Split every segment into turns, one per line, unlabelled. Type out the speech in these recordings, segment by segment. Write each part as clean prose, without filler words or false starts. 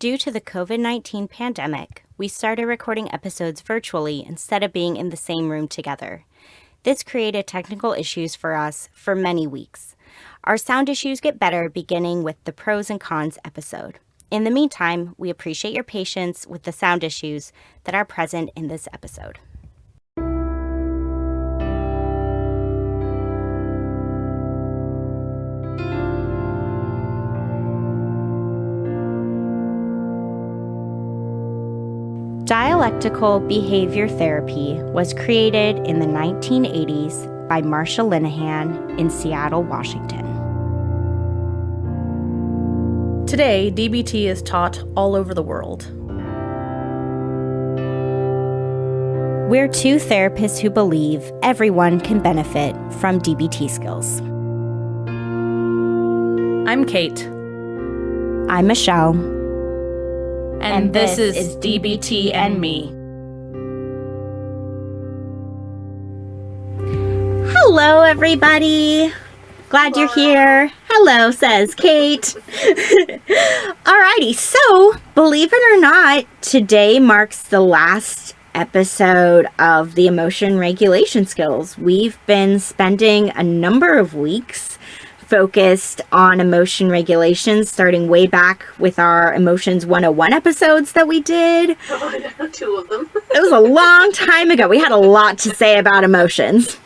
Due to the COVID-19 pandemic, we started recording episodes virtually instead of being in the same room together. This created technical issues for us for many weeks. Our sound issues get better beginning with the pros and cons episode. In the meantime, we appreciate your patience with the sound issues that are present in this episode. Dialectical behavior therapy was created in the 1980s by Marsha Linehan in Seattle, Washington.
Today, DBT is taught all over the world.
We're two therapists who believe everyone can benefit from DBT skills.
I'm Kate.
I'm Michelle.
And this is DBT and Me.
Hello, everybody. Glad you're here. Hello, says Kate. Alrighty, so believe it or not, today marks the last episode of the emotion regulation skills. We've been spending a number of weeks focused on emotion regulation, starting way back with our Emotions 101 episodes that we did.
Oh, 2 of them.
It was a long time ago. We had a lot to say about emotions.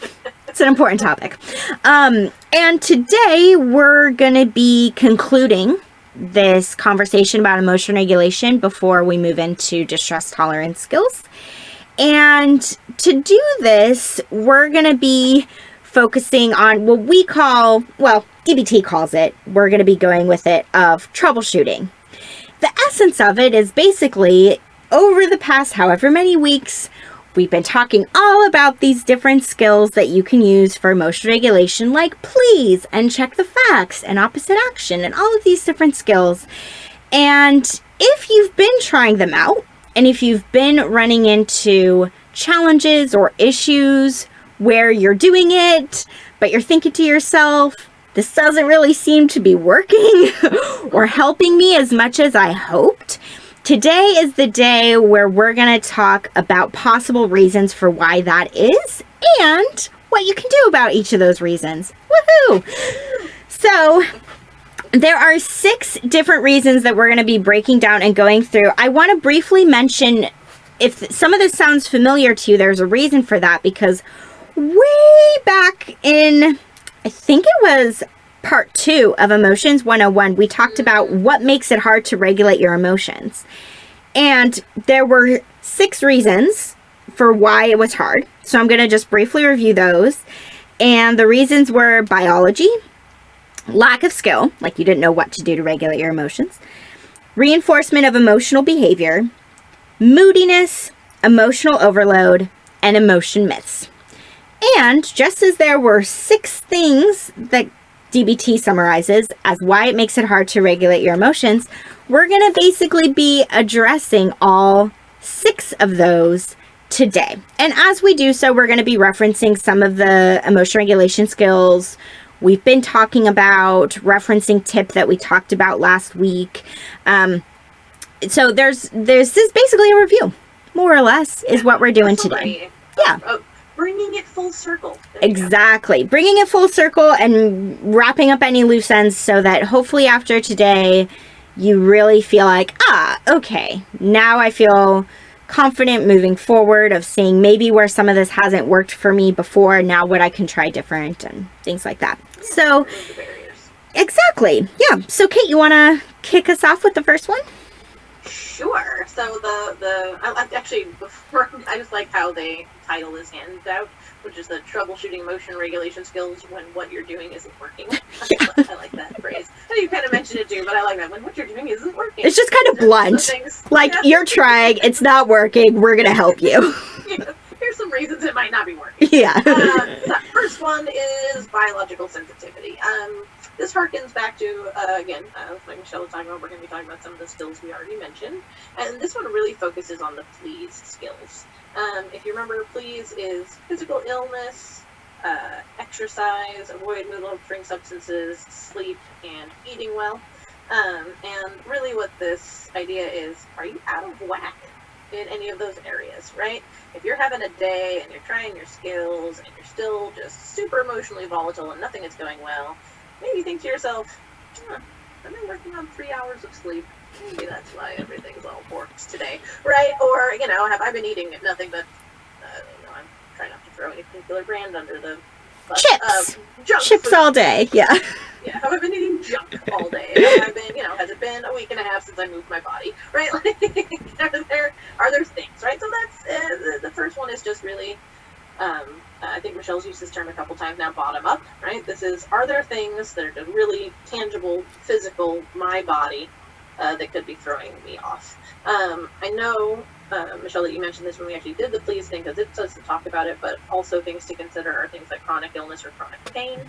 It's an important topic. And today we're going to be concluding this conversation about emotion regulation before we move into distress tolerance skills. And to do this, we're going to be focusing on what we call, well, DBT calls it, we're going to be going with it, of troubleshooting. The essence of it is basically, over the past however many weeks, we've been talking all about these different skills that you can use for emotion regulation, like please and check the facts and opposite action and all of these different skills. And if you've been trying them out, and if you've been running into challenges or issues where you're doing it, but you're thinking to yourself, this doesn't really seem to be working or helping me as much as I hoped, today is the day where we're going to talk about possible reasons for why that is and what you can do about each of those reasons. Woohoo! So there are 6 different reasons that we're going to be breaking down and going through. I want to briefly mention, if some of this sounds familiar to you, there's a reason for that, because way back in, I think it was part 2 of Emotions 101, we talked about what makes it hard to regulate your emotions. And there were 6 reasons for why it was hard. So I'm going to just briefly review those. And the reasons were biology, lack of skill, like you didn't know what to do to regulate your emotions, reinforcement of emotional behavior, moodiness, emotional overload, and emotion myths. And just as there were 6 things that DBT summarizes as why it makes it hard to regulate your emotions, we're going to basically be addressing all 6 of those today. And as we do so, we're going to be referencing some of the emotion regulation skills we've been talking about, referencing tip that we talked about last week. So there's this is basically a review, more or less, is what we're doing today. Yeah.
Bringing it full circle.
Exactly. Bringing it full circle and wrapping up any loose ends so that hopefully after today, you really feel like, okay, now I feel confident moving forward of seeing maybe where some of this hasn't worked for me before, now what I can try different and things like that. So, exactly. Yeah. So, Kate, you want to kick us off with the first one?
Sure. So I actually, before, I just like how the title is handed out, which is the troubleshooting emotion regulation skills when what you're doing isn't working. I like that phrase. I know you kind of mentioned it too, but I like that, when what you're doing isn't working.
It's just kind of blunt. Like, you're trying, it's not working, we're going to help you.
Yeah. Here's some reasons it might not be working.
Yeah.
The first one is biological sensitivity. This harkens back to, again, like Michelle was talking about, we're going to be talking about some of the skills we already mentioned. And this one really focuses on the please skills. If you remember, please is physical illness, exercise, avoid mood-altering substances, sleep, and eating well. And really what this idea is, are you out of whack in any of those areas, right? If you're having a day and you're trying your skills and you're still just super emotionally volatile and nothing is going well, maybe think to yourself, I've been working on 3 hours of sleep. Maybe that's why everything's all forks today, right? Or, have I been eating nothing but, I'm trying not to throw any particular brand under the bus.
Chips.
Junk
Chips
food.
all day, yeah.
Yeah, have I been eating junk all day? Have I been, has it been a week and a half since I moved my body, right? Like, are there things, right? So that's, the first one is just really, I think Michelle's used this term a couple times now, bottom up, right? This is, are there things that are really tangible, physical, my body, that could be throwing me off? I know, Michelle, that you mentioned this when we actually did the please thing, because it does talk about it, but also things to consider are things like chronic illness or chronic pain.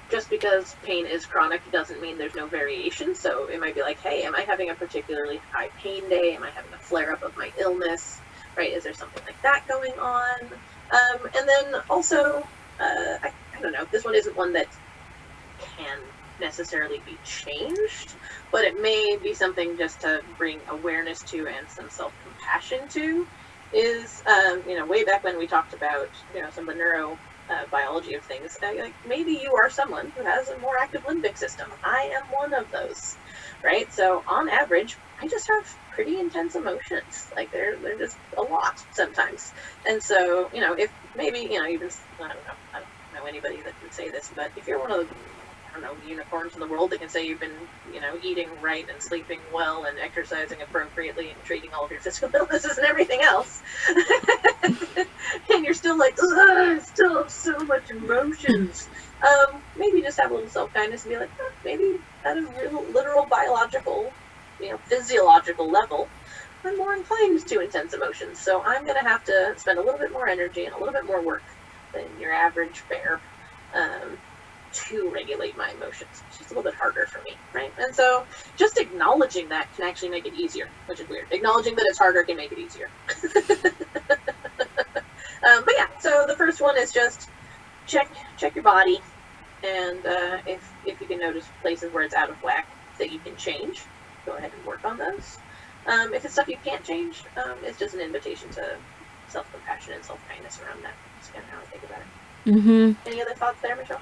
Just because pain is chronic doesn't mean there's no variation. So it might be like, hey, am I having a particularly high pain day? Am I having a flare-up of my illness? Right? Is there something like that going on? And then also, I don't know, this one isn't one that can necessarily be changed, but it may be something just to bring awareness to and some self-compassion to, is, way back when we talked about, some of the neurobiology of things, like maybe you are someone who has a more active limbic system. I am one of those, right? So on average, I just have pretty intense emotions. Like they're just a lot sometimes. And so, if maybe, even, I don't know anybody that can say this, but if you're one of the, unicorns in the world that can say you've been, eating right and sleeping well and exercising appropriately and treating all of your physical illnesses and everything else, and you're still like, I still have so much emotions, maybe just have a little self-kindness and be like, maybe at a real, literal, biological, physiological level, I'm more inclined to intense emotions. So I'm going to have to spend a little bit more energy and a little bit more work than your average bear, to regulate my emotions. It's just a little bit harder for me, right? And so just acknowledging that can actually make it easier, which is weird. Acknowledging that it's harder can make it easier. But yeah, so the first one is just check your body, and if you can notice places where it's out of whack that you can change, go ahead and work on those. If it's stuff you can't change, it's just an invitation to self-compassion and self-kindness around that. That's kind of how I think about it.
Mm-hmm.
Any other thoughts there, Michelle?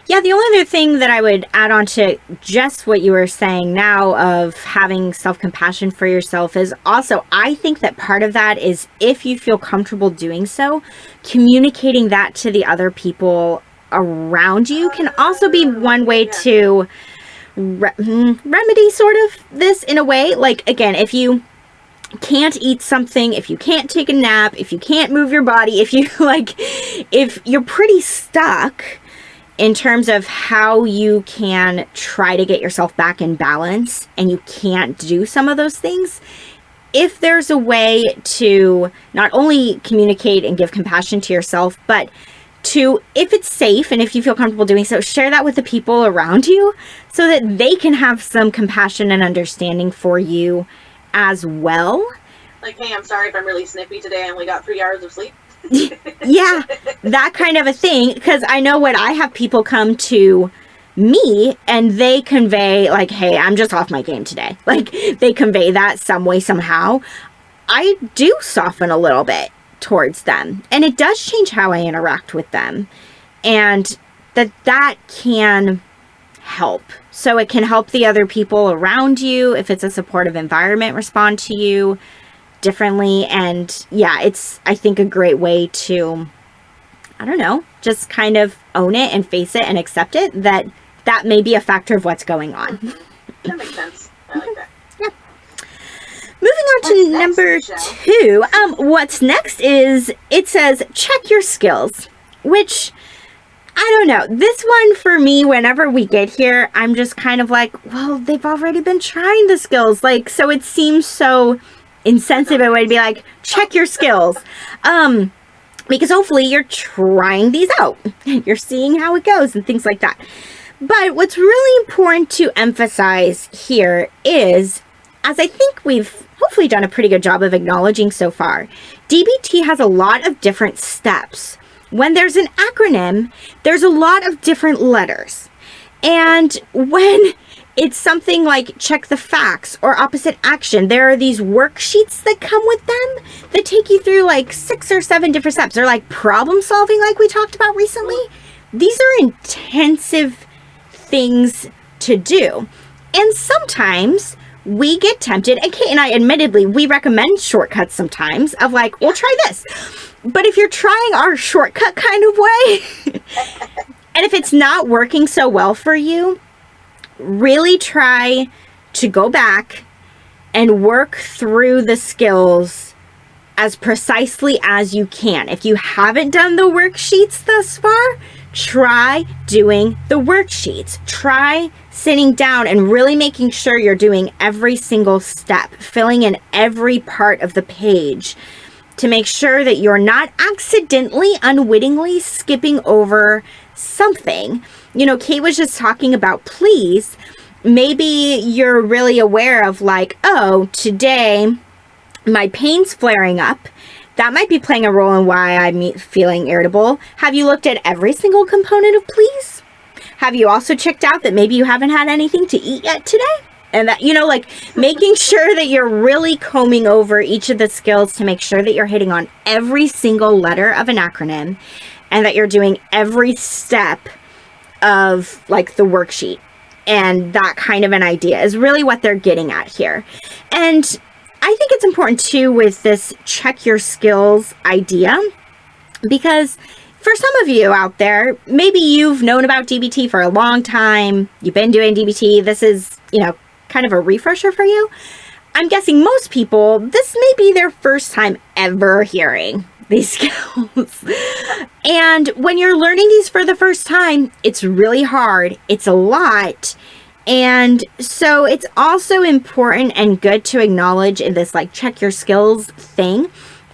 Yeah, the only other thing that I would add on to just what you were saying now of having self-compassion for yourself is also, I think that part of that is, if you feel comfortable doing so, communicating that to the other people around you can also be one way to remedy sort of this in a way. Like, again, if you can't eat something, if you can't take a nap, if you can't move your body, if you're pretty stuck in terms of how you can try to get yourself back in balance and you can't do some of those things, if there's a way to not only communicate and give compassion to yourself, but to, if it's safe and if you feel comfortable doing so, share that with the people around you so that they can have some compassion and understanding for you as well.
Like, hey, I'm sorry if I'm really snippy today. I only got 3 hours of sleep.
Yeah, that kind of a thing. Because I know when I have people come to me and they convey like, hey, I'm just off my game today. Like, they convey that some way, somehow. I do soften a little bit towards them. And it does change how I interact with them. And that can help. So it can help the other people around you, if it's a supportive environment, respond to you differently. And yeah, it's, I think, a great way to, I don't know, just kind of own it and face it and accept it, that may be a factor of what's going on.
That makes sense. I like that.
Yeah. Moving on to number 2. What's next is, it says, check your skills, which, I don't know. This one for me, whenever we get here, I'm just kind of like, well, they've already been trying the skills. Like, so it seems so insensitive a way to be like, check your skills. Because hopefully you're trying these out. You're seeing how it goes and things like that. But what's really important to emphasize here is, as I think we've hopefully done a pretty good job of acknowledging so far, DBT has a lot of different steps. When there's an acronym, there's a lot of different letters. And when it's something like check the facts or opposite action, there are these worksheets that come with them that take you through like 6 or 7 different steps. They're like problem solving, like we talked about recently. These are intensive things to do. And sometimes we get tempted, and Kate and I, admittedly, we recommend shortcuts sometimes of like, we'll try this. But if you're trying our shortcut kind of way, and if it's not working so well for you, really try to go back and work through the skills as precisely as you can. If you haven't done the worksheets thus far, try doing the worksheets. Try sitting down and really making sure you're doing every single step, filling in every part of the page to make sure that you're not accidentally, unwittingly skipping over something. You know, Kate was just talking about please. Maybe you're really aware of like, oh, today my pain's flaring up. That might be playing a role in why I'm feeling irritable. Have you looked at every single component of please? Have you also checked out that maybe you haven't had anything to eat yet today? And that, you know, like making sure that you're really combing over each of the skills to make sure that you're hitting on every single letter of an acronym and that you're doing every step of like the worksheet. And that kind of an idea is really what they're getting at here. And I think it's important too with this check your skills idea, because for some of you out there, maybe you've known about DBT for a long time. You've been doing DBT. This is, you know, kind of a refresher for you. I'm guessing most people, this may be their first time ever hearing these skills. And when you're learning these for the first time, it's really hard. It's a lot. And so it's also important and good to acknowledge in this like check your skills thing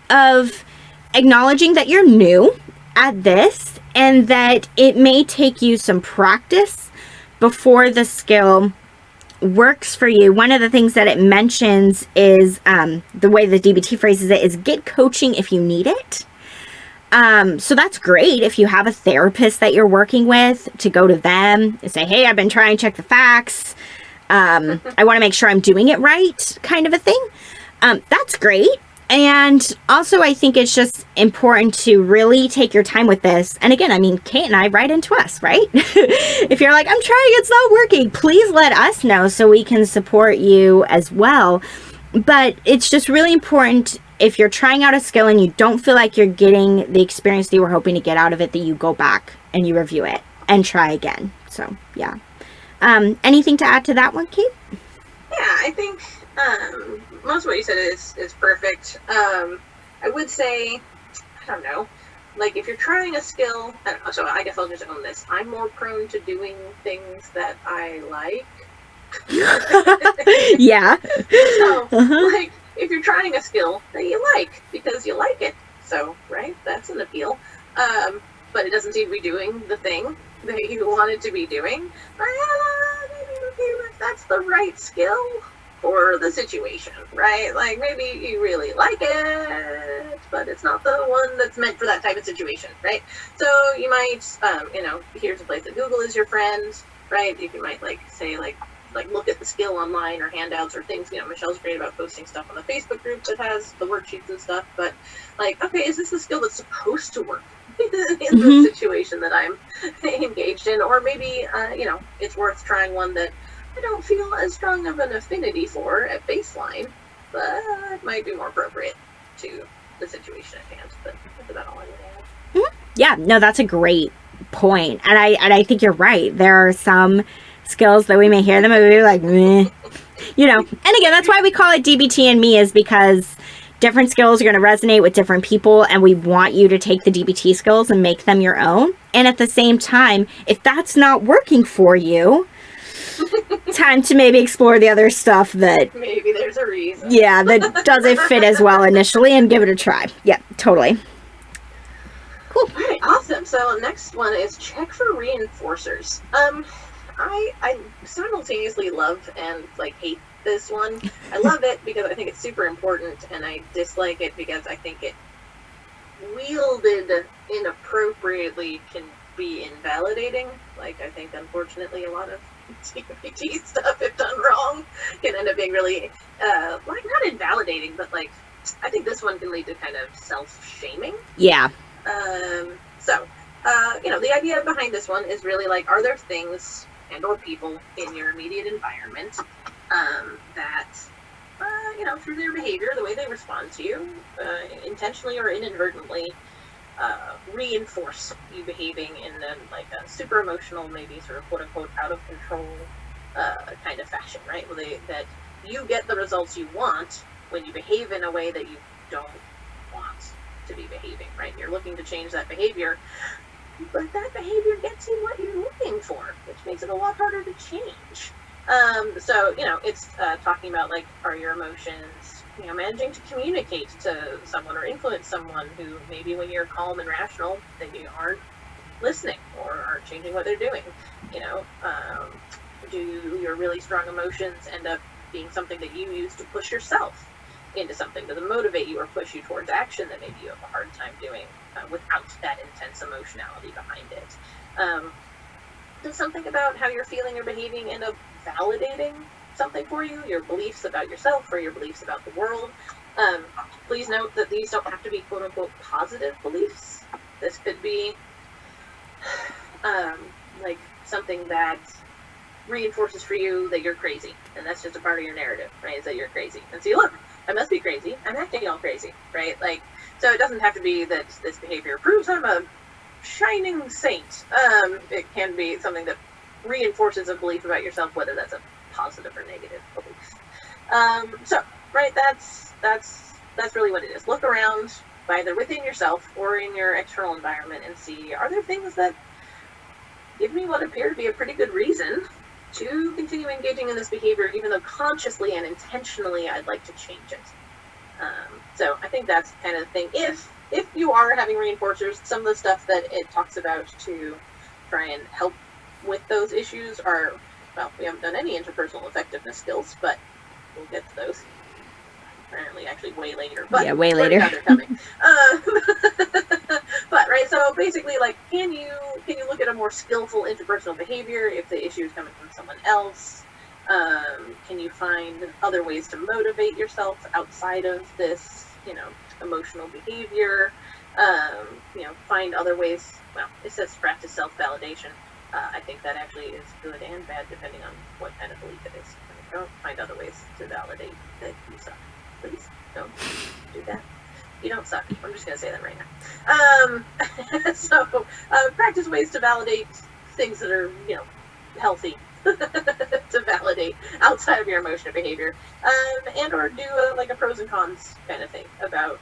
of acknowledging that you're new at this and that it may take you some practice before the skill works for you. One of the things that it mentions is the way the DBT phrases it is get coaching if you need it. So that's great if you have a therapist that you're working with to go to them and say, hey, I've been trying to check the facts. I want to make sure I'm doing it right, kind of a thing. That's great. And also, I think it's just important to really take your time with this. And again, I mean, Kate and I write into us, right? If you're like, I'm trying, it's not working, please let us know so we can support you as well. But it's just really important if you're trying out a skill and you don't feel like you're getting the experience that you were hoping to get out of it, that you go back and you review it and try again. So, yeah. Anything to add to that one, Kate?
Yeah, I think most of what you said is perfect. I would say, I don't know, like if you're trying a skill, I don't know, so I guess I'll just own this. I'm more prone to doing things that I like.
Yeah.
So, like, if you're trying a skill that you like because you like it, so, right, that's an appeal. But it doesn't seem to be doing the thing that you want it to be doing. Maybe if that's the right skill for the situation, right? Like maybe you really like it, but it's not the one that's meant for that type of situation, right? So you might, here's a place that Google is your friend, right? You might like say like look at the skill online or handouts or things. Michelle's great about posting stuff on the Facebook group that has the worksheets and stuff. But like, okay, is this a skill that's supposed to work in the situation that I'm engaged in? Or maybe, it's worth trying one that I don't feel as strong of an affinity for at baseline, but might be more appropriate to the situation at hand. But that's about all I would add.
Mm-hmm. Yeah, no, that's a great point. And I think you're right. There are some skills that we may hear them and we're like, meh. And again, that's why we call it DBT and me, is because different skills are going to resonate with different people, and we want you to take the DBT skills and make them your own. And at the same time, if that's not working for you, time to maybe explore the other stuff that
maybe there's a reason.
Yeah, that doesn't fit as well initially, and give it a try. Yeah, totally. Cool.
All right, awesome. So next one is check for reinforcers. I simultaneously love and hate this one. I love it because I think it's super important, and I dislike it because I think it wielded inappropriately can be invalidating. Like, I think, unfortunately, a lot of DBT stuff, if done wrong, can end up being really, like, not invalidating, but, like, I think this one can lead to kind of self-shaming.
Yeah.
The idea behind this one is really, like, are there things and or people in your immediate environment that, through their behavior, the way they respond to you, intentionally or inadvertently, reinforce you behaving in a super emotional, maybe sort of quote-unquote out of control kind of fashion, right? That you get the results you want when you behave in a way that you don't want to be behaving, right? You're looking to change that behavior, but that behavior gets you what you're looking for, which makes it a lot harder to change. It's talking about, like, are your emotions, managing to communicate to someone or influence someone who maybe when you're calm and rational, they aren't listening or aren't changing what they're doing. Do your really strong emotions end up being something that you use to push yourself into something? Does it motivate you or push you towards action that maybe you have a hard time doing without that intense emotionality behind it? Does something about how you're feeling or behaving end up validating something for you, your beliefs about yourself or your beliefs about the world? Please note that these don't have to be quote-unquote positive beliefs. This could be like something that reinforces for you that you're crazy, and that's just a part of your narrative, right? Is that you're crazy. And see, look, I must be crazy. I'm acting all crazy, right? Like, so it doesn't have to be that this behavior proves I'm a shining saint. It can be something that reinforces a belief about yourself, whether that's a positive or negative belief. Right, that's really what it is. Look around, either within yourself or in your external environment, and see, are there things that give me what appear to be a pretty good reason to continue engaging in this behavior, even though consciously and intentionally I'd like to change it. So I think that's kind of the thing. If you are having reinforcers, some of the stuff that it talks about to try and help with those issues are, well, we haven't done any interpersonal effectiveness skills, but we'll get to those apparently actually way later. But
yeah, way later.
They're coming. But right, so basically, like, can you look at a more skillful interpersonal behavior if the issue is coming from someone else? Can you find other ways to motivate yourself outside of this, emotional behavior? Find other ways. Well, it says practice self-validation. I think that actually is good and bad depending on what kind of belief it is. Don't find other ways to validate that you suck. Please don't do that. You don't suck. I'm just going to say that right now. Practice ways to validate things that are, healthy to validate outside of your emotional behavior, and or do a pros and cons kind of thing about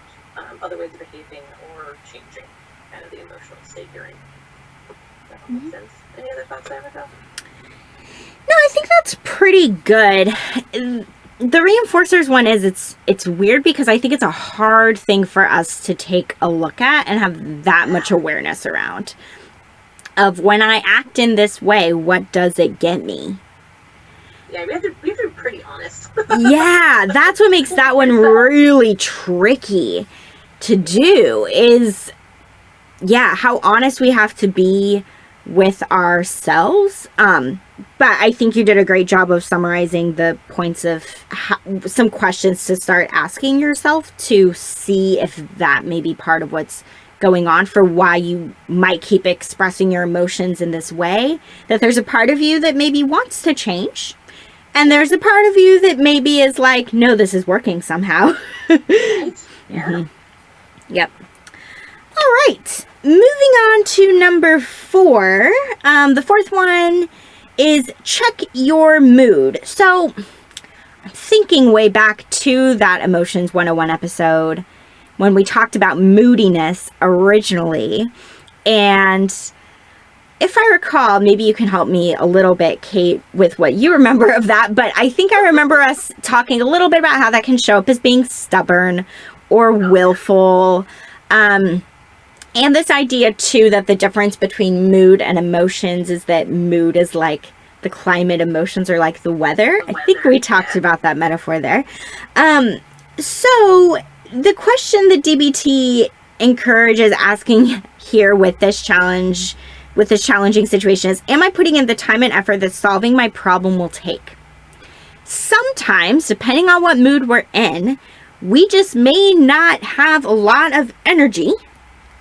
other ways of behaving or changing kind of the emotional state you're in. Does that make sense? Any other thoughts there, Michelle?
No, I think that's pretty good. The reinforcers one is it's weird because I think it's a hard thing for us to take a look at and have that much awareness around. Of when I act in this way, what does it get me?
Yeah, we have to be pretty honest.
Yeah, that's what makes that one really tricky to do is, how honest we have to be with ourselves. But I think you did a great job of summarizing the points of some questions to start asking yourself to see if that may be part of what's going on for why you might keep expressing your emotions in this way. That there's a part of you that maybe wants to change. And there's a part of you that maybe is like, no, this is working somehow.
Right? Yeah.
Mm-hmm. Yep. All right. Moving on to number 4. The fourth one is check your mood. So I'm thinking way back to that Emotions 101 episode when we talked about moodiness originally. And if I recall, maybe you can help me a little bit, Kate, with what you remember of that. But I think I remember us talking a little bit about how that can show up as being stubborn or willful. And this idea, too, that the difference between mood and emotions is that mood is like the climate, emotions are like the weather. I think we talked about that metaphor there. So the question that DBT encourages asking here with this challenge with this challenging situation is, am I putting in the time and effort that solving my problem will take? Sometimes, depending on what mood we're in, we just may not have a lot of energy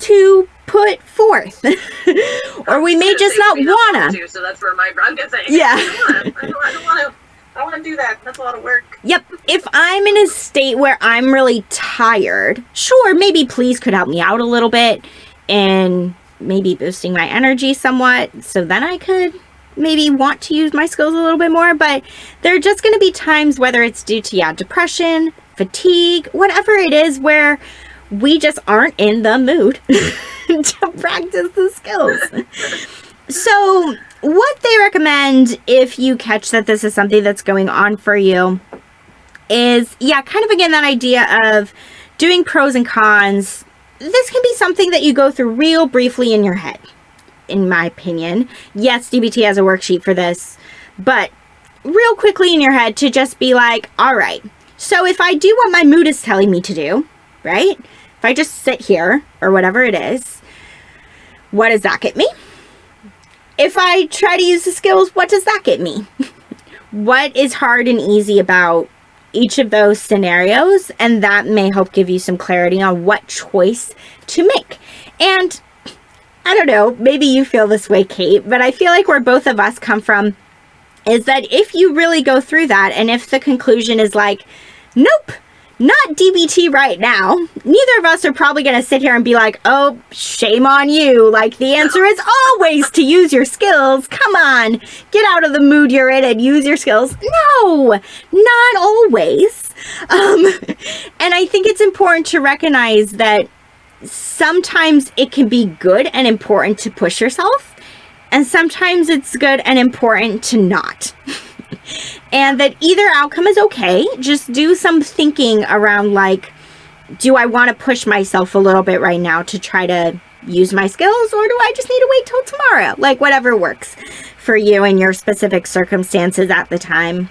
to put forth. Or we may just not wanna.
So that's where I'm gonna say.
Yeah.
I don't want to do that. That's a lot of work.
Yep. If I'm in a state where I'm really tired, sure, maybe please could help me out a little bit and maybe boosting my energy somewhat, so then I could maybe want to use my skills a little bit more. But there are just going to be times, whether it's due to depression, fatigue, whatever it is, where we just aren't in the mood to practice the skills. So what they recommend, if you catch that this is something that's going on for you, is, kind of again, that idea of doing pros and cons. This can be something that you go through real briefly in your head, in my opinion. Yes, DBT has a worksheet for this, but real quickly in your head to just be like, all right, so if I do what my mood is telling me to do, right? If I just sit here or whatever it is, what does that get me? If I try to use the skills, what does that get me? What is hard and easy about each of those scenarios? And that may help give you some clarity on what choice to make. And I don't know, maybe you feel this way, Kate, but I feel like where both of us come from is that if you really go through that, and if the conclusion is like, nope, not DBT right now, neither of us are probably going to sit here and be like, oh, shame on you. Like, the answer is always to use your skills. Come on, get out of the mood you're in and use your skills. No, not always. And I think it's important to recognize that sometimes it can be good and important to push yourself, and sometimes it's good and important to not. And that either outcome is okay. Just do some thinking around, like, do I want to push myself a little bit right now to try to use my skills, or do I just need to wait till tomorrow? Like, whatever works for you and your specific circumstances at the time.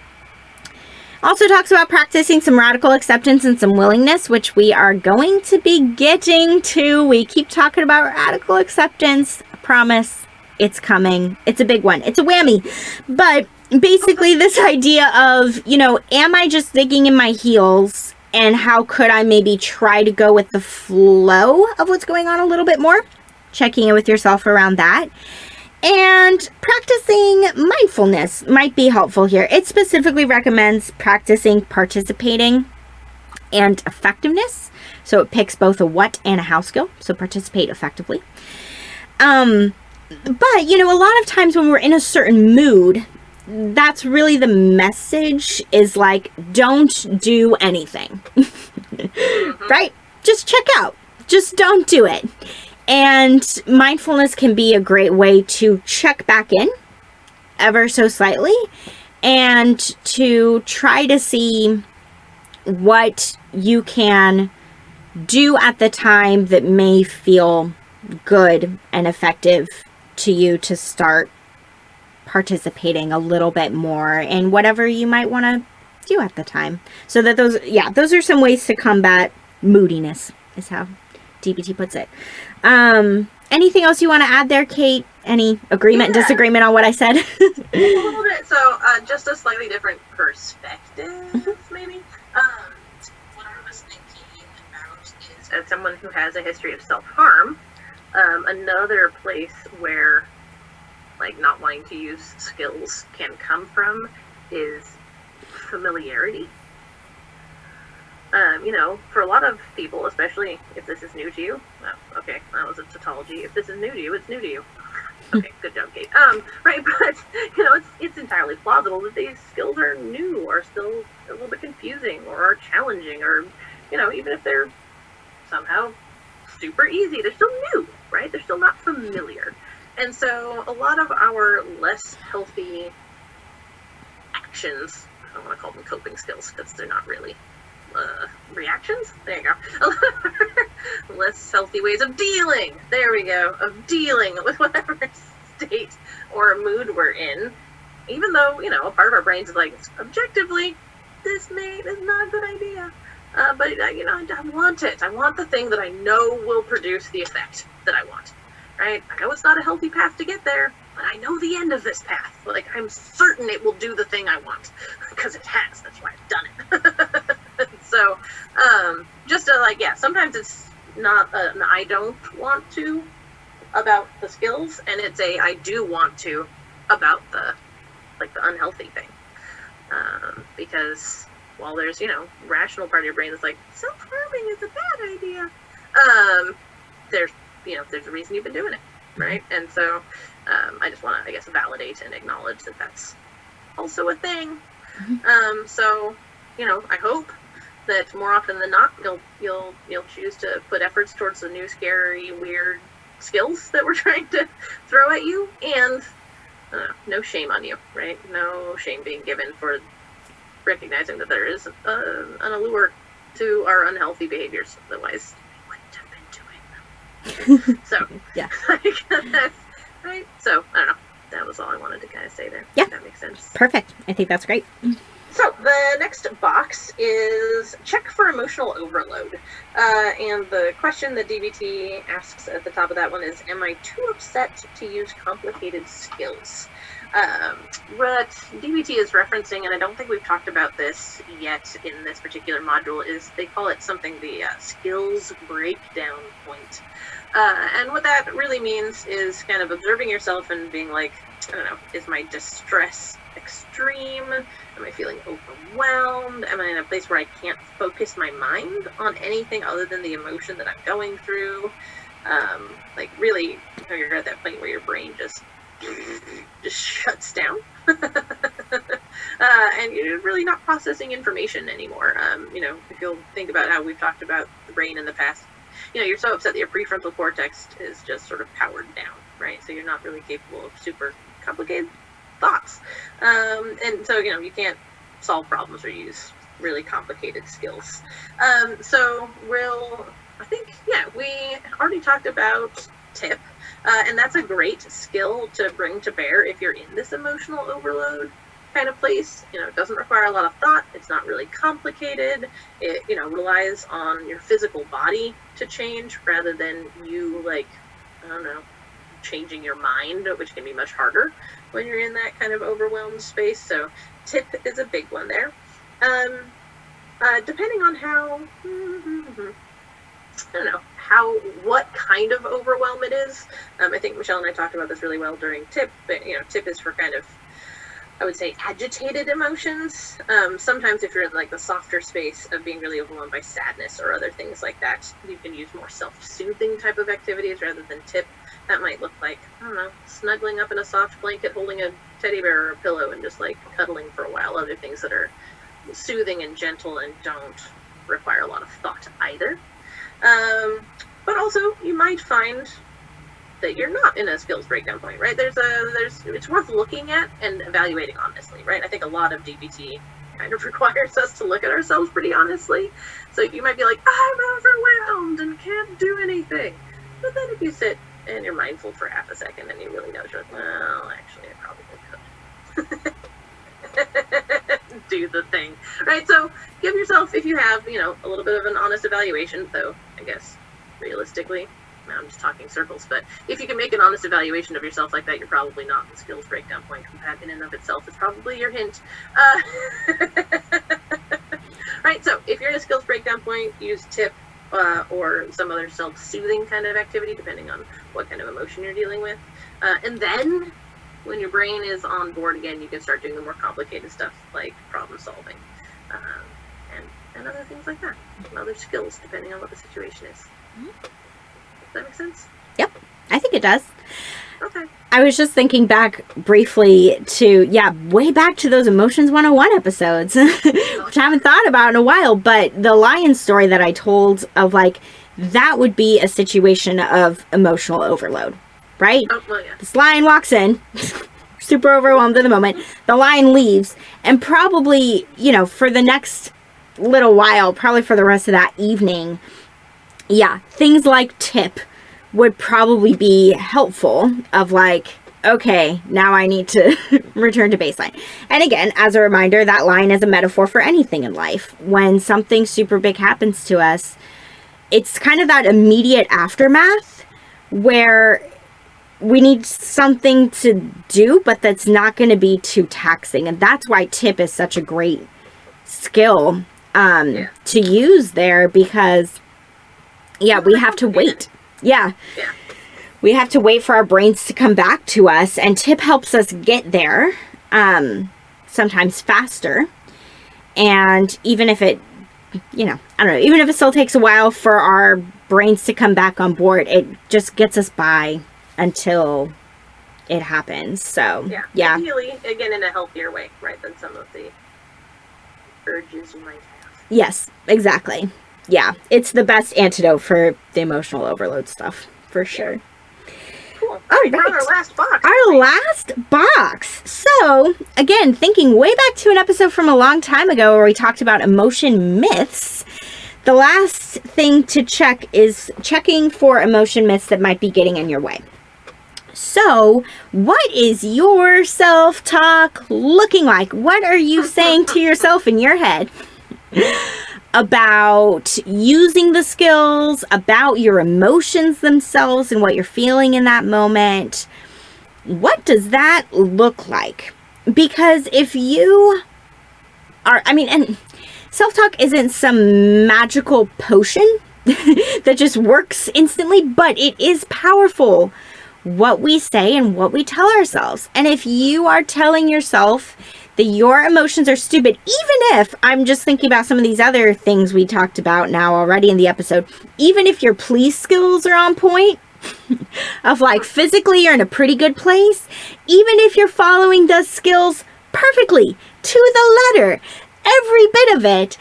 Also talks about practicing some radical acceptance and some willingness, which we are going to be getting to. We keep talking about radical acceptance. I promise it's coming. It's a big one. It's a whammy. But basically this idea of, am I just digging in my heels, and how could I maybe try to go with the flow of what's going on a little bit more? Checking in with yourself around that. And practicing mindfulness might be helpful here. It specifically recommends practicing participating and effectiveness. So it picks both a what and a how skill. So participate effectively. But, a lot of times when we're in a certain mood, that's really the message, is like, don't do anything. Right? Just check out. Just don't do it. And mindfulness can be a great way to check back in ever so slightly and to try to see what you can do at the time that may feel good and effective to you to start participating a little bit more in whatever you might want to do at the time. So that those are some ways to combat moodiness, is how DBT puts it. Anything else you want to add there, Kate? Any agreement, disagreement on what I said?
A little bit. So, just a slightly different perspective, maybe. What I was thinking about is, as someone who has a history of self-harm, another place where, like, not wanting to use skills can come from is familiarity. For a lot of people, especially if this is new to you, okay, that was a tautology. If this is new to you, it's new to you. Okay, good job, Kate. Right, but, it's entirely plausible that these skills are new, or still a little bit confusing, or are challenging, or, even if they're somehow super easy, they're still new, right? They're still not familiar. And so a lot of our less healthy actions, I don't want to call them coping skills because they're not really reactions. There you go. Less healthy ways of dealing. There we go. Of dealing with whatever state or mood we're in. Even though, a part of our brains is like, objectively, this is not a good idea. But, I want it. I want the thing that I know will produce the effect that I want. right? I know it's not a healthy path to get there, but I know the end of this path. Like, I'm certain it will do the thing I want, because it has. That's why I've done it. So, just to, like, yeah, sometimes it's not an I don't want to about the skills, and it's a I do want to about the, like, the unhealthy thing. Because while there's, rational part of your brain that's like, self-harming is a bad idea, there's a reason you've been doing it, right? And so I just want to, I guess, validate and acknowledge that that's also a thing. So, I hope that more often than not, you'll choose to put efforts towards the new, scary, weird skills that we're trying to throw at you, and no shame on you, right? No shame being given for recognizing that there is an allure to our unhealthy behaviors. Otherwise, we wouldn't have been doing them. So,
yeah.
Right? So, I don't know. That was all I wanted to kind of say there.
Yeah.
If that makes sense.
Perfect. I think that's great.
So, the next box is check for emotional overload. And the question that DBT asks at the top of that one is, am I too upset to use complicated skills? What DBT is referencing, and I don't think we've talked about this yet in this particular module, is they call it something the skills breakdown point. And what that really means is kind of observing yourself and being like, I don't know, is my distress extreme? Am I feeling overwhelmed? Am I in a place where I can't focus my mind on anything other than the emotion that I'm going through? Like, really, you're at that point where your brain just shuts down. And you're really not processing information anymore. If you'll think about how we've talked about the brain in the past, you're so upset that your prefrontal cortex is just sort of powered down, right? So you're not really capable of super complicated thoughts. And so, you can't solve problems or use really complicated skills. So we already talked about tip, and that's a great skill to bring to bear if you're in this emotional overload kind of place. It doesn't require a lot of thought. It's not really complicated. It, relies on your physical body to change rather than you, changing your mind, which can be much harder when you're in that kind of overwhelmed space. So tip is a big one there. Depending on what kind of overwhelm it is. I think Michelle and I talked about this really well during tip, but tip is for kind of, I would say, agitated emotions. Sometimes if you're in the softer space of being really overwhelmed by sadness or other things like that, you can use more self-soothing type of activities rather than tip. That might look like, I don't know, snuggling up in a soft blanket, holding a teddy bear or a pillow and just cuddling for a while. Other things that are soothing and gentle and don't require a lot of thought either. But also you might find that you're not in a skills breakdown point, right? It's worth looking at and evaluating honestly, right? I think a lot of DBT kind of requires us to look at ourselves pretty honestly. So you might be like, I'm overwhelmed and can't do anything. But then if you sit and you're mindful for half a second and you really know, you're like, well, actually I probably could do the thing, right? So give yourself, if you have, a little bit of an honest evaluation, though I guess realistically, I'm just talking circles, but if you can make an honest evaluation of yourself like that, you're probably not in the skills breakdown point. That in and of itself is probably your hint. Right, so if you're in a skills breakdown point, use tip or some other self-soothing kind of activity, depending on what kind of emotion you're dealing with. And then when your brain is on board again, you can start doing the more complicated stuff like problem solving and other things like that. And other skills, depending on what the situation is. Mm-hmm. Does that make sense?
Yep, I think it does.
Okay.
I was just thinking back briefly to, way back to those Emotions 101 episodes, which I haven't thought about in a while, but the lion story that I told of that would be a situation of emotional overload, right?
Oh, well, yeah.
This lion walks in, super overwhelmed at the moment, the lion leaves, and probably, for the next little while, probably for the rest of that evening, things like tip would probably be helpful of okay, now I need to return to baseline. And again, as a reminder, that line is a metaphor for anything in life. When something super big happens to us, it's kind of that immediate aftermath where we need something to do, but that's not going to be too taxing. And that's why tip is such a great skill to use there, because we have to wait. We have to wait for our brains to come back to us, and tip helps us get there, sometimes faster. And even if it, even if it still takes a while for our brains to come back on board, it just gets us by until it happens. So,
ideally, again, in a healthier way, right, than some of the urges you might have.
Yes, exactly. Yeah, it's the best antidote for the emotional overload stuff, for sure.
Cool. All right, we're on our last box.
Our last box. So, again, thinking way back to an episode from a long time ago where we talked about emotion myths, the last thing to check is checking for emotion myths that might be getting in your way. So, what is your self-talk looking like? What are you saying to yourself in your head about using the skills, about your emotions themselves and what you're feeling in that moment? What does that look like? Because if you are, and self-talk isn't some magical potion that just works instantly, but it is powerful. What we say and what we tell ourselves. And if you are telling yourself that your emotions are stupid, even if, I'm just thinking about some of these other things we talked about now already in the episode, even if your police skills are on point, of like physically you're in a pretty good place, even if you're following those skills perfectly to the letter, every bit of it,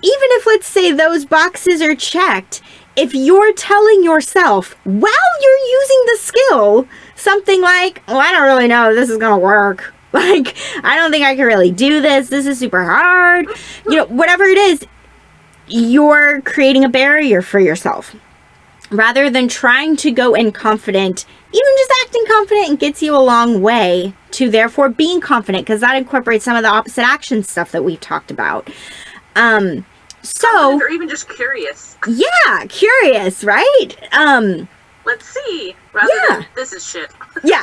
even if, let's say, those boxes are checked, if you're telling yourself while you're using the skill something like, I don't really know if this is going to work. Like, I don't think I can really do this. This is super hard. Whatever it is, you're creating a barrier for yourself. Rather than trying to go in confident, even just acting confident gets you a long way to therefore being confident, because that incorporates some of the opposite action stuff that we've talked about.
Or even just curious.
Yeah, curious, right?
Let's see. Rather than, this is shit.
Yeah.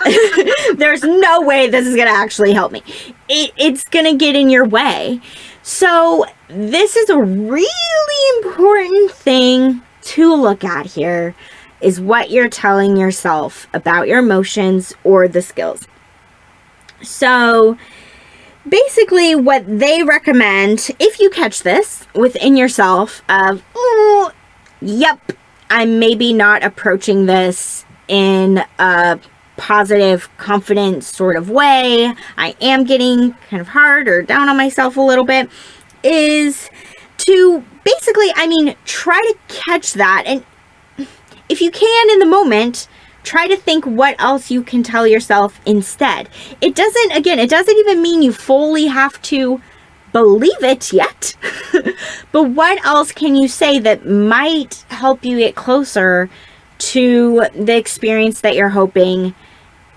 There's no way this is going to actually help me. It's going to get in your way. So this is a really important thing to look at here, is what you're telling yourself about your emotions or the skills. So basically what they recommend, if you catch this within yourself of, yep, I'm maybe not approaching this in a positive, confident sort of way, I am getting kind of hard or down on myself a little bit, is to basically, try to catch that. And if you can in the moment, try to think what else you can tell yourself instead. It doesn't even mean you fully have to believe it yet. But what else can you say that might help you get closer to the experience that you're hoping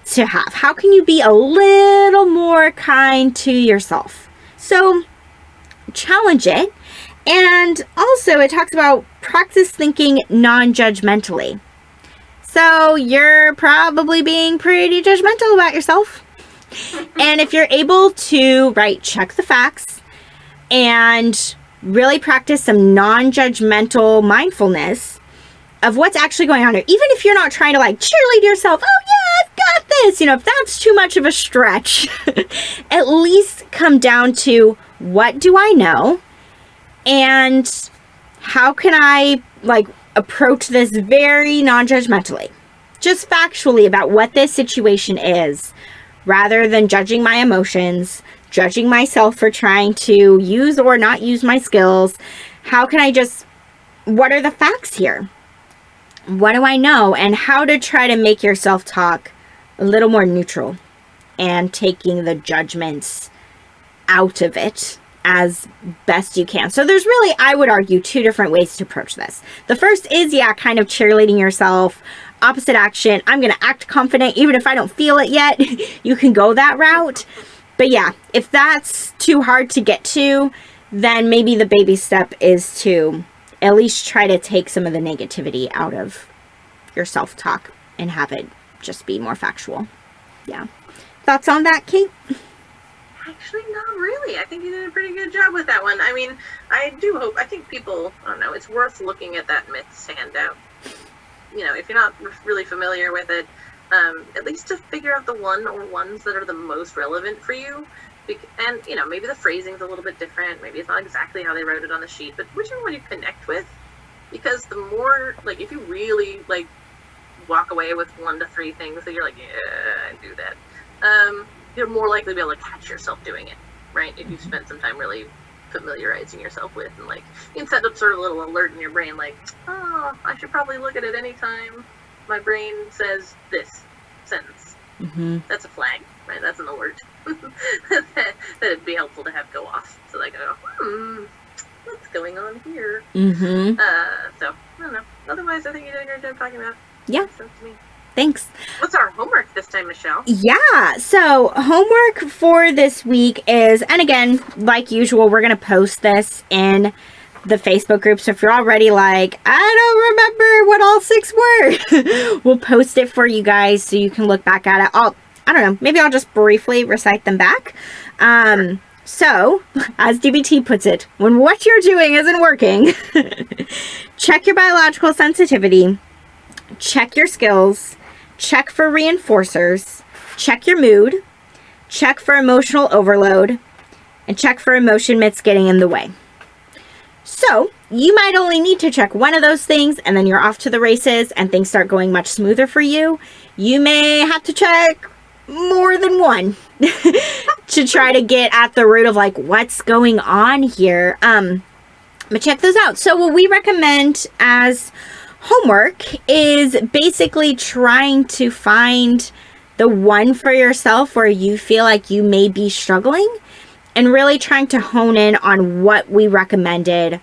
to have? How can you be a little more kind to yourself? So challenge it. And also it talks about practice thinking non-judgmentally. So you're probably being pretty judgmental about yourself. And if you're able to, check the facts and really practice some non-judgmental mindfulness of what's actually going on here, even if you're not trying to cheerlead yourself, oh yeah, I've got this, if that's too much of a stretch, at least come down to, what do I know? And how can I approach this very non-judgmentally, just factually about what this situation is, rather than judging my emotions, judging myself for trying to use or not use my skills. How can I what are the facts here? What do I know? And how to try to make your self-talk a little more neutral and taking the judgments out of it as best you can. So there's really, I would argue, two different ways to approach this. The first is, kind of cheerleading yourself, opposite action. I'm going to act confident even if I don't feel it yet. You can go that route. But if that's too hard to get to, then maybe the baby step is to at least try to take some of the negativity out of your self-talk and have it just be more factual. Yeah. Thoughts on that, Kate?
Actually, not really. I think you did a pretty good job with that one. I mean, I think people, I don't know, it's worth looking at that myths handout. You know, if you're not really familiar with it, at least to figure out the one or ones that are the most relevant for you. And, you know, maybe the phrasing's a little bit different. Maybe it's not exactly how they wrote it on the sheet, but whichever one you connect with. Because the more, like, if you really, like, walk away with 1 to 3 things that you're like, yeah, I do that, you're more likely to be able to catch yourself doing it, right? If you've spent some time really familiarizing yourself with, and like, you can set up sort of a little alert in your brain, like, oh, I should probably look at it anytime my brain says this sentence. Mm-hmm. That's a flag, right? That's an alert. That'd be helpful to have go off. So like, I go, what's going on here? Mm-hmm. So, I don't know. Otherwise, I think you're doing a good job talking about it.
Yeah.
Makes sense to me.
Thanks.
What's our homework this time, Michelle?
Yeah, so homework for this week is, and again, like usual, we're going to post this in the Facebook group. So if you're already like, I don't remember what all 6 were, we'll post it for you guys so you can look back at it. I don't know, maybe I'll just briefly recite them back. Sure. So, as DBT puts it, when what you're doing isn't working, check your biological sensitivity, check your skills, check for reinforcers, check your mood, check for emotional overload, and check for emotion myths getting in the way. So, you might only need to check one of those things, and then you're off to the races, and things start going much smoother for you. You may have to check more than one to try to get at the root of, like, what's going on here. But check those out. So, what we recommend as homework is basically trying to find the one for yourself where you feel like you may be struggling, and really trying to hone in on what we recommended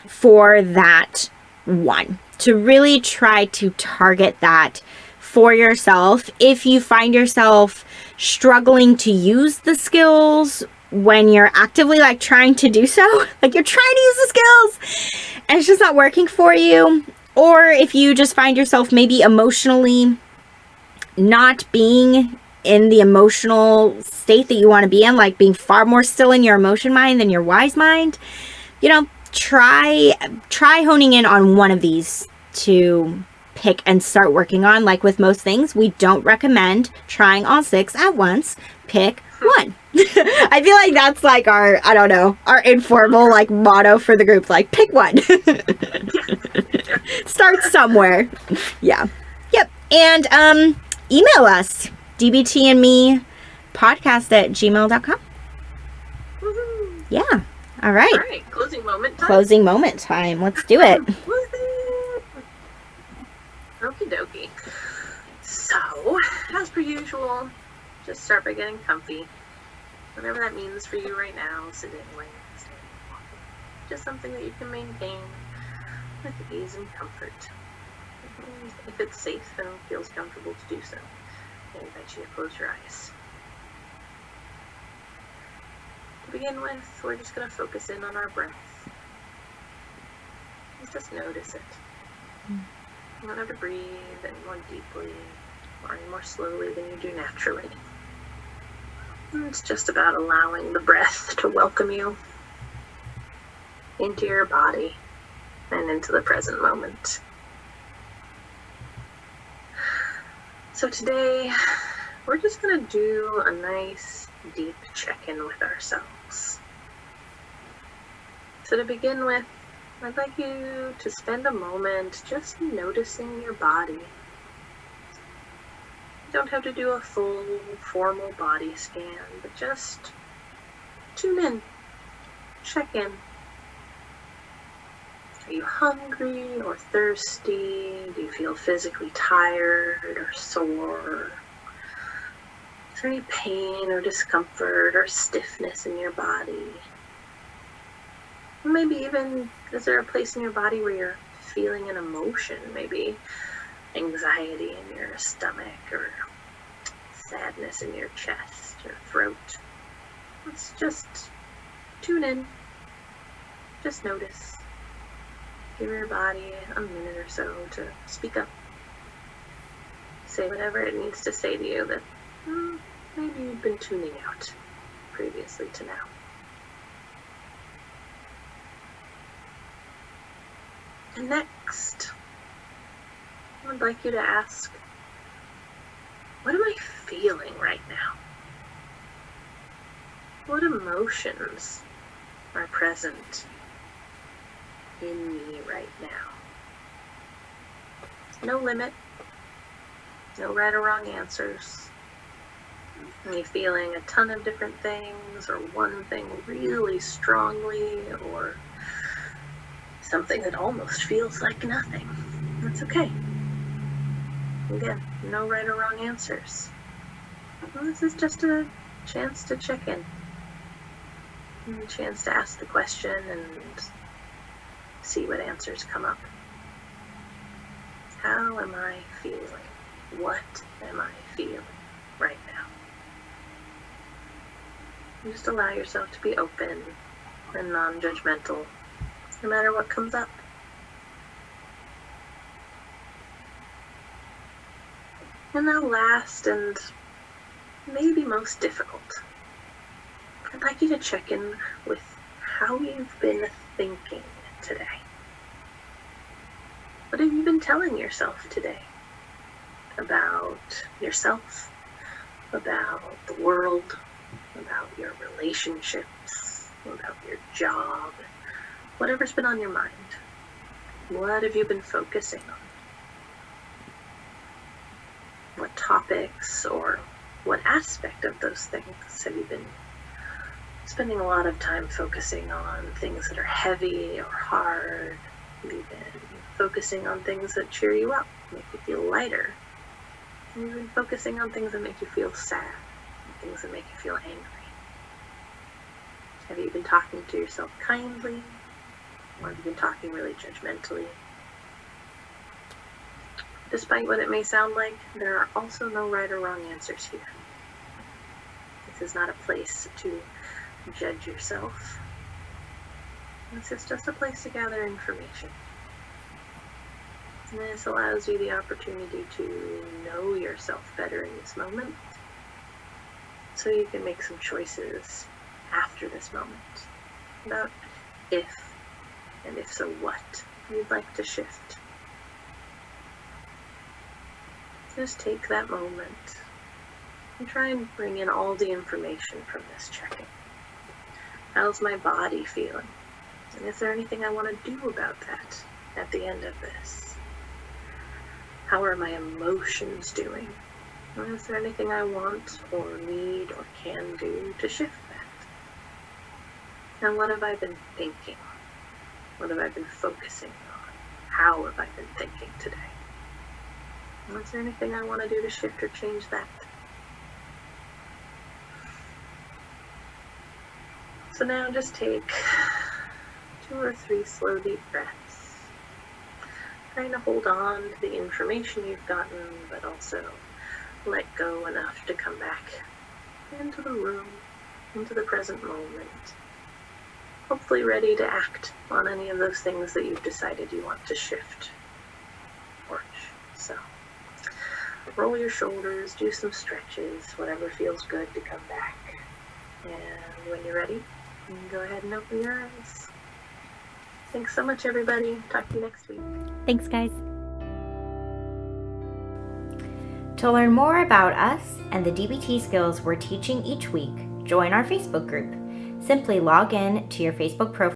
for that one, to really try to target that for yourself. If you find yourself struggling to use the skills when you're actively like trying to do so, like you're trying to use the skills and it's just not working for you, or if you just find yourself maybe emotionally not being in the emotional state that you want to be in, like being far more still in your emotion mind than your wise mind, you know, try honing in on one of these to pick and start working on. Like with most things, we don't recommend trying all 6 at once. Pick one. I feel like that's like our informal like motto for the group, like pick one. Start somewhere. Yeah. Yep. And email us, dbtandmepodcast@gmail.com.
Woohoo.
Yeah. All right.
All right. Closing moment time.
Closing moment time. Let's do it.
Woohoo. Okie dokie. So, as per usual, just start by getting comfy. Whatever that means for you right now, sitting, laying, standing, walking. Just something that you can maintain with ease and comfort. If it's safe and feels comfortable to do so, I invite you to close your eyes. To begin with, we're just going to focus in on our breath. Just notice it. You don't have to breathe any more deeply or any more slowly than you do naturally. It's just about allowing the breath to welcome you into your body and into the present moment. So today, we're just going to do a nice deep check-in with ourselves. So to begin with, I'd like you to spend a moment just noticing your body. You don't have to do a full, formal body scan, but just tune in, check in. Are you hungry or thirsty? Do you feel physically tired or sore? Is there any pain or discomfort or stiffness in your body? Maybe even, is there a place in your body where you're feeling an emotion? Maybe anxiety in your stomach or sadness in your chest or throat. Let's just tune in. Just notice. Give your body a minute or so to speak up. say whatever it needs to say to you that maybe you've been tuning out previously to now. And next, I would like you to ask, what am I feeling right now? What emotions are present in me right now? No limit, no right or wrong answers. Are you feeling a ton of different things, or one thing really strongly, or something that almost feels like nothing? That's okay. Again, no right or wrong answers. Well, this is just a chance to check in. A chance to ask the question and see what answers come up. How am I feeling? What am I feeling right now? Just allow yourself to be open and non-judgmental, no matter what comes up. And now last, and maybe most difficult, I'd like you to check in with how you've been thinking today. What have you been telling yourself today about yourself, about the world, about your relationships, about your job, whatever's been on your mind? What have you been focusing on? What topics or what aspect of those things have you been spending a lot of time focusing on? Things that are heavy or hard? Have you been focusing on things that cheer you up, make you feel lighter? Have you been focusing on things that make you feel sad, things that make you feel angry? Have you been talking to yourself kindly, or have you been talking really judgmentally? Despite what it may sound like, there are also no right or wrong answers here. This is not a place to judge yourself. This is just a place to gather information. And this allows you the opportunity to know yourself better in this moment, so you can make some choices after this moment about if, and if so what, you'd like to shift. Just take that moment and try and bring in all the information from this check-in. How's my body feeling? And is there anything I want to do about that at the end of this? How are my emotions doing? And is there anything I want or need or can do to shift that? And what have I been thinking? What have I been focusing on? How have I been thinking today? Is there anything I want to do to shift or change that? So now just take 2 or 3 slow deep breaths. Trying to hold on to the information you've gotten, but also let go enough to come back into the room, into the present moment. Hopefully ready to act on any of those things that you've decided you want to shift or so. Roll your shoulders, do some stretches, whatever feels good to come back. And when you're ready, you can go ahead and open your eyes. Thanks so much, everybody. Talk to you next week.
Thanks, guys. To learn more about us and the DBT skills we're teaching each week, join our Facebook group. Simply log in to your Facebook profile